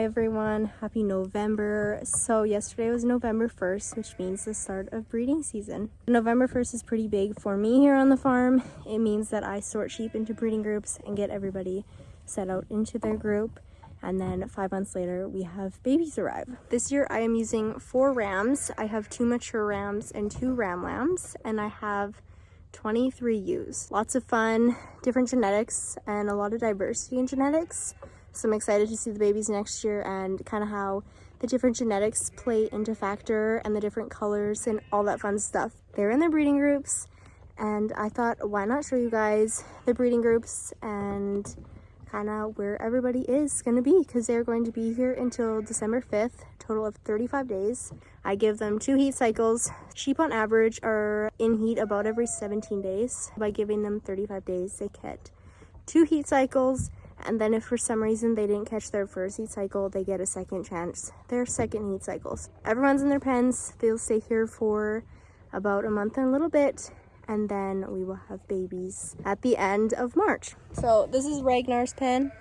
Hi everyone, happy November. So yesterday was November 1st, which means the start of breeding season. November 1st is pretty big for me here on the farm. It means that I sort sheep into breeding groups and get everybody set out into their group. And then 5 months later, we have babies arrive. This year I am using 4 rams. I have 2 mature rams and 2 ram lambs, and I have 23 ewes. Lots of fun, different genetics, and a lot of diversity in genetics. So I'm excited to see the babies next year and kind of how the different genetics play into factor and the different colors and all that fun stuff. They're in their breeding groups, and I thought, why not show you guys the breeding groups and kind of where everybody is going to be, because they're going to be here until December 5th, total of 35 days. I give them 2 heat cycles. Sheep on average are in heat about every 17 days. By giving them 35 days, they get 2 heat cycles. And then if for some reason they didn't catch their first heat cycle, they get a second chance, their second heat cycles. Everyone's in their pens. They'll stay here for about a month and a little bit, and then we will have babies at the end of March. So this is Ragnar's pen.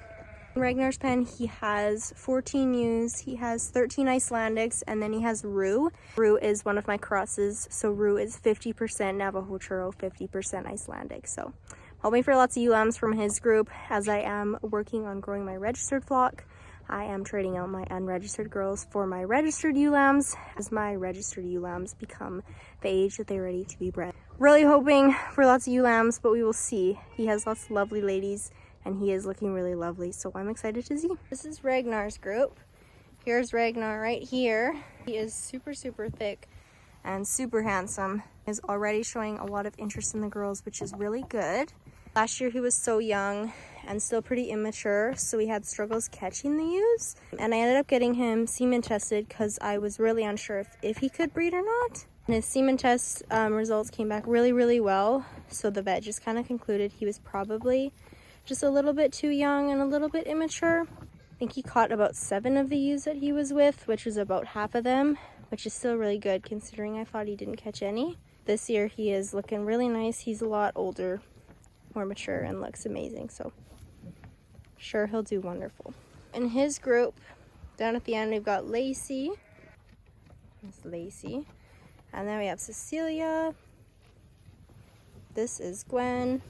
In Ragnar's pen, he has 14 ewes, he has 13 Icelandics, and then he has Rue. Rue is one of my crosses, so Rue is 50% Navajo Churro, 50% Icelandic. So hoping for lots of ewe lambs from his group. As I am working on growing my registered flock, I am trading out my unregistered girls for my registered ewe lambs as my registered ewe lambs become the age that they're ready to be bred. Really hoping for lots of ewe lambs, but we will see. He has lots of lovely ladies, and he is looking really lovely, so I'm excited to see. This is Ragnar's group. Here's Ragnar right here. He is super, super thick and super handsome. Is already showing a lot of interest in the girls, which is really good. Last year he was so young and still pretty immature, so we had struggles catching the ewes. And I ended up getting him semen tested because I was really unsure if he could breed or not. And his semen test results came back really, really well. So the vet just kind of concluded he was probably just a little bit too young and a little bit immature. I think he caught about 7 of the ewes that he was with, which was about half of them, which is still really good considering I thought he didn't catch any. This year he is looking really nice. He's a lot older, more mature, and looks amazing, so sure he'll do wonderful. In his group, down at the end, we've got Lacey. That's Lacey. And then we have Cecilia. This is Gwen.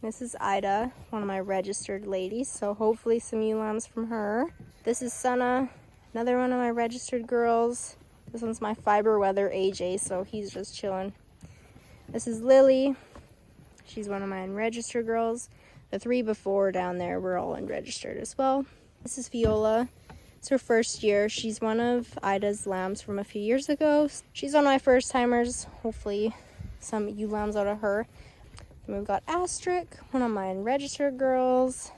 This is Ida, one of my registered ladies, so hopefully some ewe lambs from her. This is Sana, another one of my registered girls. This one's my Fibre weather AJ, so he's just chilling. This is Lily. She's one of my unregistered girls. The 3 before down there were all unregistered as well. This is Viola. It's her first year. She's one of Ida's lambs from a few years ago. She's one of my first timers. Hopefully some ewe lambs out of her. Then we've got Astrid, one of my unregistered girls.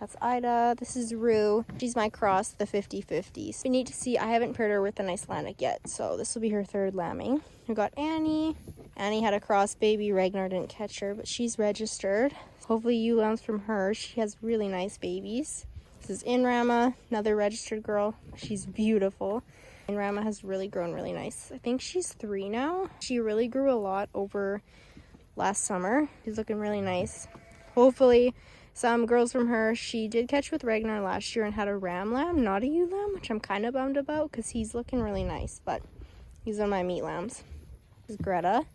That's Ida. This is Rue. She's my cross, the 50-50. We need to see, I haven't paired her with an Icelandic yet, so this will be her 3rd lambing. We've got Annie. Annie had a cross baby. Ragnar didn't catch her, but she's registered. Hopefully ewe lambs from her. She has really nice babies. This is Inrama, another registered girl. She's beautiful. Inrama has really grown really nice. I think she's 3 now. She really grew a lot over last summer. She's looking really nice. Hopefully some girls from her. She did catch with Ragnar last year and had a ram lamb, not a ewe lamb, which I'm kind of bummed about because he's looking really nice, but he's one of my meat lambs. This is Greta,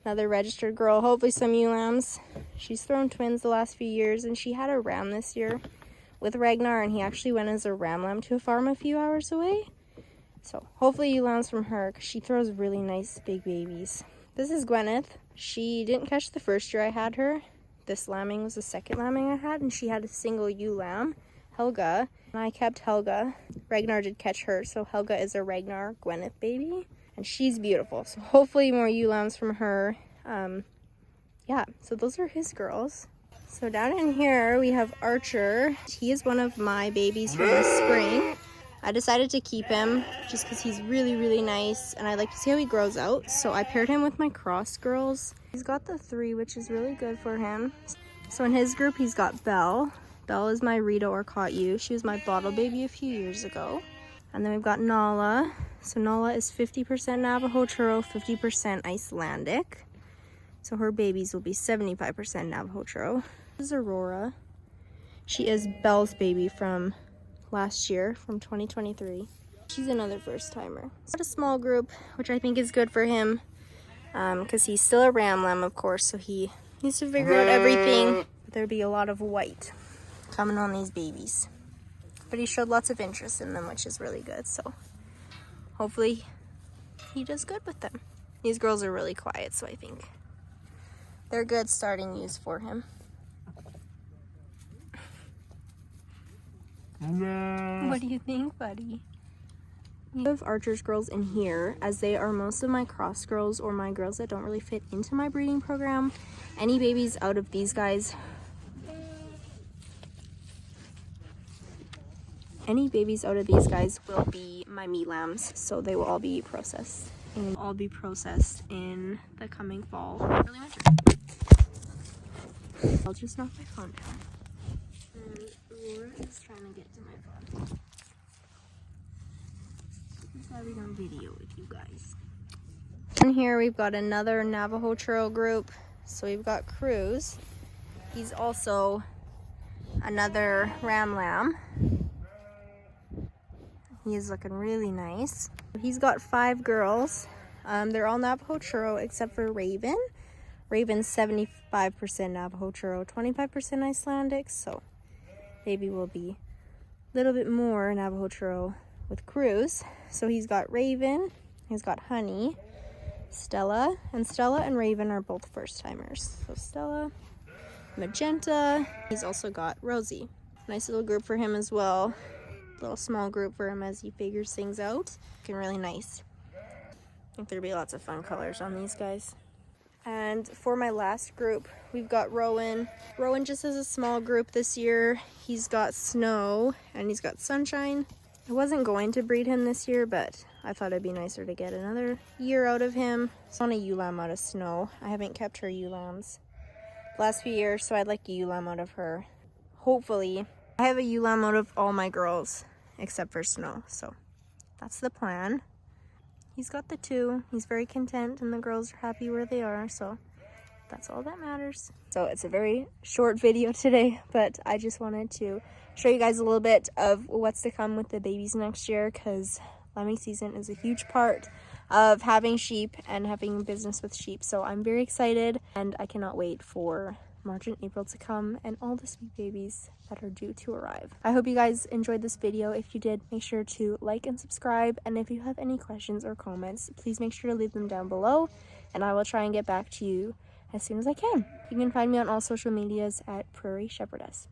another registered girl. Hopefully some ewe lambs. She's thrown twins the last few years, and she had a ram this year with Ragnar, and he actually went as a ram lamb to a farm a few hours away. So hopefully ewe lambs from her because she throws really nice big babies. This is Gwyneth. She didn't catch the first year I had her. This lambing was the 2nd lambing I had, and she had a single ewe lamb, Helga, and I kept Helga. Ragnar did catch her, so Helga is a Ragnar Gwyneth baby, and she's beautiful. So hopefully more ewe lambs from her. Yeah, so those are his girls. So down in here we have Archer. He is one of my babies from the spring. I decided to keep him just because he's really, really nice, and I like to see how he grows out. So I paired him with my cross girls. He's got the 3, which is really good for him. So in his group, he's got Belle. Belle is my Rita or caught ewe. She was my bottle baby a few years ago. And then we've got Nala. So Nala is 50% Navajo Churro, 50% Icelandic. So her babies will be 75% Navajo Churro. This is Aurora. She is Belle's baby from last year from 2023. She's another first timer. It's a small group, which I think is good for him because he's still a ram lamb, of course, so he needs to figure out everything. There'll be a lot of white coming on these babies. But he showed lots of interest in them, which is really good, so hopefully he does good with them. These girls are really quiet, so I think they're good starting ewes for him. What do you think, buddy? I have Archer's girls in here, as they are most of my cross girls or my girls that don't really fit into my breeding program. Any babies out of these guys, will be my meat lambs, so they will all be processed. And all be processed in the coming fall, early winter. I'll just knock my phone down. And Laura is trying to get to my phone. Just having a video with you guys. And here we've got another Navajo Churro group. So we've got Cruz. He's also another ram lamb. He is looking really nice. He's got 5 girls. They're all Navajo Churro except for Raven. Raven's 75% Navajo Churro, 25% Icelandic. So baby will be a little bit more Navajo Churro with Cruz. So he's got Raven, he's got Honey, Stella and Raven are both first timers. So Stella, Magenta. He's also got Rosie. Nice little group for him as well. Little small group for him as he figures things out. Looking really nice. I think there'll be lots of fun colors on these guys. And for my last group, we've got Rowan. Rowan just has a small group this year. He's got Snow and he's got Sunshine. I wasn't going to breed him this year, but I thought it'd be nicer to get another year out of him. It's on a ewe lamb out of Snow. I haven't kept her ewe lambs the last few years, so I'd like a ewe lamb out of her. Hopefully. I have a ewe lamb out of all my girls except for Snow, so that's the plan. He's got the 2. He's very content and the girls are happy where they are, so that's all that matters. So it's a very short video today, but I just wanted to show you guys a little bit of what's to come with the babies next year, because lambing season is a huge part of having sheep and having business with sheep. So I'm very excited and I cannot wait for March and April to come and all the sweet babies that are due to arrive. I hope you guys enjoyed this video. If you did, make sure to like and subscribe, and if you have any questions or comments, please make sure to leave them down below and I will try and get back to you as soon as I can. You can find me on all social medias at Prairie Shepherdess.